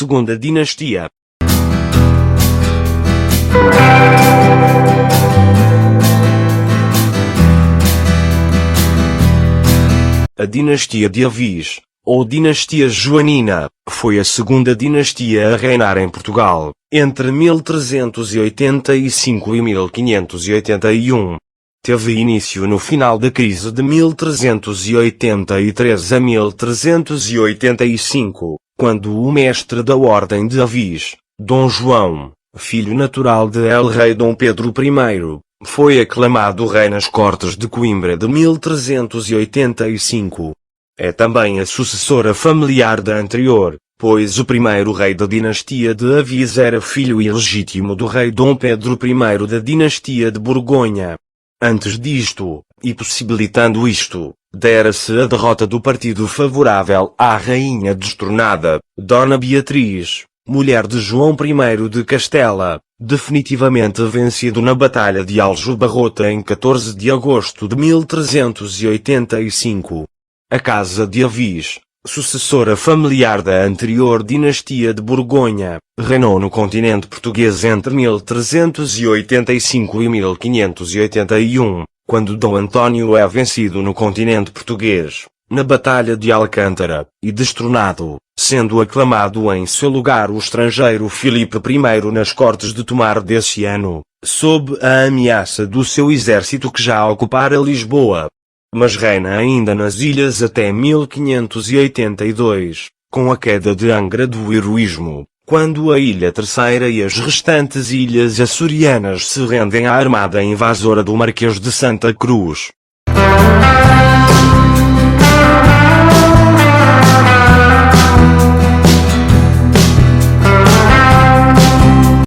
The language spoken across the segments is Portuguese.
Segunda Dinastia. A dinastia de Avis, ou dinastia joanina, foi a segunda dinastia a reinar em Portugal, entre 1385 e 1581. Teve início no final da crise de 1383 a 1385, quando o mestre da Ordem de Avis, Dom João, filho natural de el-rei Dom Pedro I, foi aclamado rei nas Cortes de Coimbra de 1385. É também a sucessora familiar da anterior, pois o primeiro rei da dinastia de Avis era filho ilegítimo do rei Dom Pedro I da dinastia de Borgonha. Antes disto, e possibilitando isto, dera-se a derrota do partido favorável à rainha destronada, Dona Beatriz, mulher de João I de Castela, definitivamente vencido na Batalha de Aljubarrota em 14 de agosto de 1385. A Casa de Avis, sucessora familiar da anterior dinastia de Borgonha, reinou no continente português entre 1385 e 1581, quando Dom António é vencido no continente português, na Batalha de Alcântara, e destronado, sendo aclamado em seu lugar o estrangeiro Filipe I nas Cortes de Tomar desse ano, sob a ameaça do seu exército que já ocupara Lisboa. Mas reina ainda nas ilhas até 1582, com a queda de Angra do heroísmo, quando a Ilha Terceira e as restantes ilhas açorianas se rendem à armada invasora do Marquês de Santa Cruz.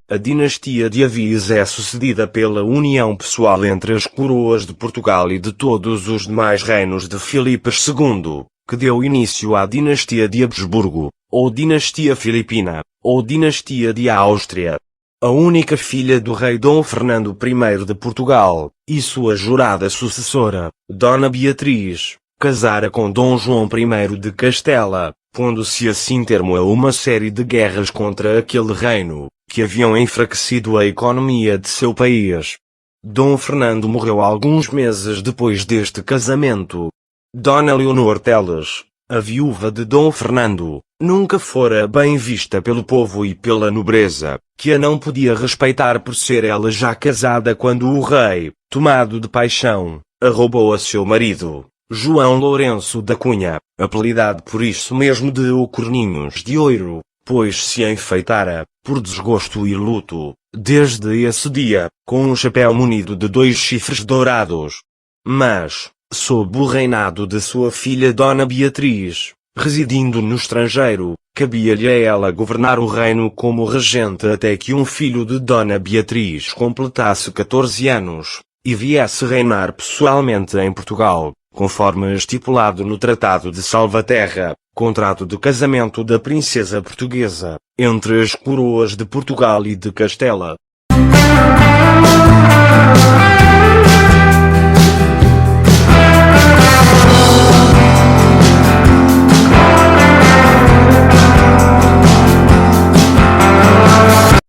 A dinastia de Avis é sucedida pela união pessoal entre as coroas de Portugal e de todos os demais reinos de Filipe II, que deu início à dinastia de Habsburgo, ou dinastia filipina, ou dinastia de Áustria. A única filha do rei Dom Fernando I de Portugal, e sua jurada sucessora, Dona Beatriz, casara com Dom João I de Castela, pondo-se assim termo a uma série de guerras contra aquele reino, que haviam enfraquecido a economia de seu país. Dom Fernando morreu alguns meses depois deste casamento. Dona Leonor Teles, a viúva de Dom Fernando, nunca fora bem vista pelo povo e pela nobreza, que a não podia respeitar por ser ela já casada quando o rei, tomado de paixão, a roubou a seu marido, João Lourenço da Cunha, apelidado por isso mesmo de o Corninhos de Ouro, pois se enfeitara, por desgosto e luto, desde esse dia, com um chapéu munido de 2 chifres dourados. Mas, sob o reinado de sua filha Dona Beatriz, residindo no estrangeiro, cabia-lhe a ela governar o reino como regente até que um filho de Dona Beatriz completasse 14 anos, e viesse reinar pessoalmente em Portugal, conforme estipulado no Tratado de Salvaterra, contrato de casamento da princesa portuguesa, entre as coroas de Portugal e de Castela.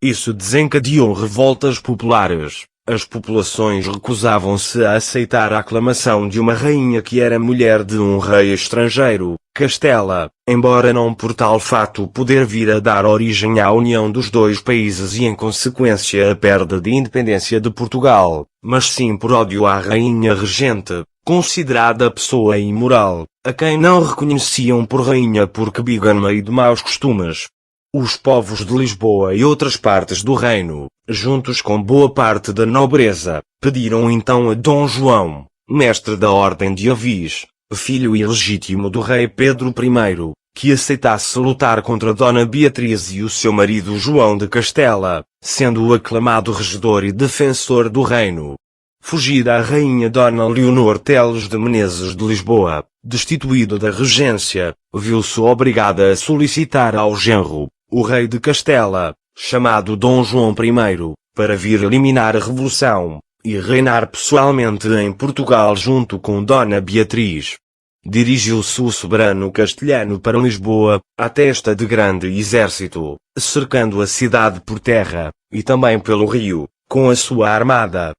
Isso desencadeou revoltas populares. As populações recusavam-se a aceitar a aclamação de uma rainha que era mulher de um rei estrangeiro, Castela, embora não por tal fato poder vir a dar origem à união dos dois países e em consequência a perda de independência de Portugal, mas sim por ódio à rainha regente, considerada pessoa imoral, a quem não reconheciam por rainha porque bígama e de maus costumes. Os povos de Lisboa e outras partes do reino, juntos com boa parte da nobreza, pediram então a Dom João, mestre da Ordem de Avis, filho ilegítimo do rei Pedro I, que aceitasse lutar contra Dona Beatriz e o seu marido João de Castela, sendo o aclamado regedor e defensor do reino. Fugida a rainha Dona Leonor Teles de Menezes de Lisboa, destituída da regência, viu-se obrigada a solicitar ao genro, o rei de Castela, chamado Dom João I, para vir eliminar a revolução, e reinar pessoalmente em Portugal junto com Dona Beatriz. dirigiu-se o soberano castelhano para Lisboa, à testa de grande exército, cercando a cidade por terra, e também pelo rio, com a sua armada.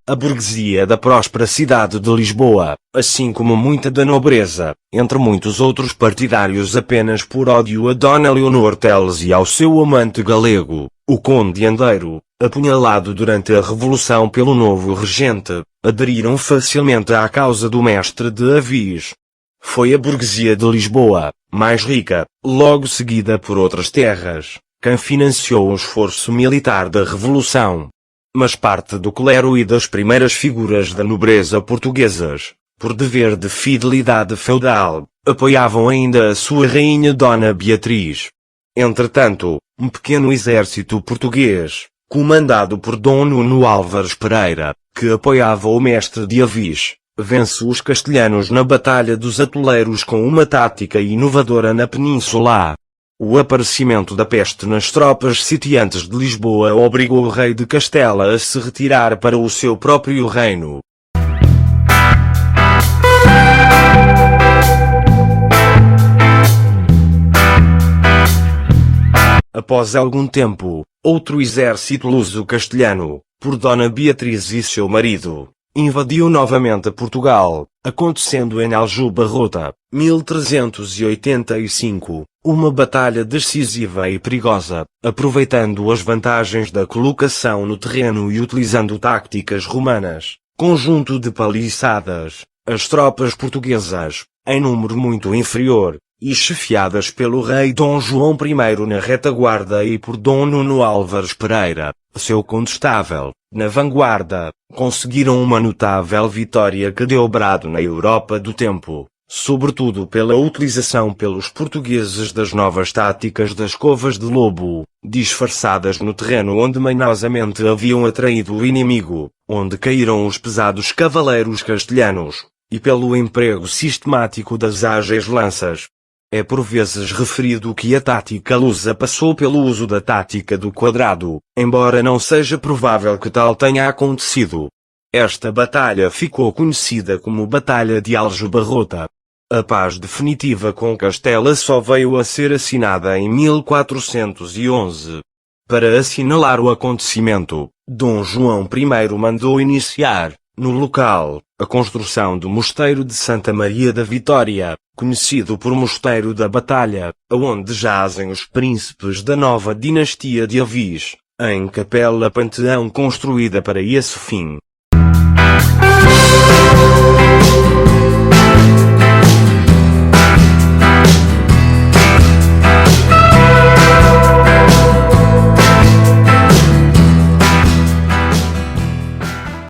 A burguesia da próspera cidade de Lisboa, assim como muita da nobreza, entre muitos outros partidários apenas por ódio a Dona Leonor Teles e ao seu amante galego, o Conde Andeiro, apunhalado durante a Revolução pelo novo regente, aderiram facilmente à causa do mestre de Avis. Foi a burguesia de Lisboa, mais rica, logo seguida por outras terras, quem financiou o esforço militar da Revolução. Mas parte do clero e das primeiras figuras da nobreza portuguesas, por dever de fidelidade feudal, apoiavam ainda a sua rainha Dona Beatriz. Entretanto, um pequeno exército português, comandado por Dom Nuno Álvares Pereira, que apoiava o mestre de Avis, vence os castelhanos na Batalha dos Atoleiros com uma tática inovadora na península. O aparecimento da peste nas tropas sitiantes de Lisboa obrigou o rei de Castela a se retirar para o seu próprio reino. Após algum tempo, outro exército luso-castelhano, por Dona Beatriz e seu marido, invadiu novamente Portugal, acontecendo em Aljubarrota, 1385, uma batalha decisiva e perigosa, aproveitando as vantagens da colocação no terreno e utilizando táticas romanas, conjunto de paliçadas, as tropas portuguesas, em número muito inferior, e chefiadas pelo rei Dom João I na retaguarda e por Dom Nuno Álvares Pereira, seu condestável, na vanguarda, conseguiram uma notável vitória que deu brado na Europa do tempo, sobretudo pela utilização pelos portugueses das novas táticas das covas de lobo, disfarçadas no terreno onde manhosamente haviam atraído o inimigo, onde caíram os pesados cavaleiros castelhanos, e pelo emprego sistemático das ágeis lanças. É por vezes referido que a tática lusa passou pelo uso da tática do quadrado, embora não seja provável que tal tenha acontecido. Esta batalha ficou conhecida como Batalha de Aljubarrota. A paz definitiva com Castela só veio a ser assinada em 1411. Para assinalar o acontecimento, Dom João I mandou iniciar, no local, a construção do Mosteiro de Santa Maria da Vitória, conhecido por Mosteiro da Batalha, aonde jazem os príncipes da nova dinastia de Avis, em capela panteão construída para esse fim.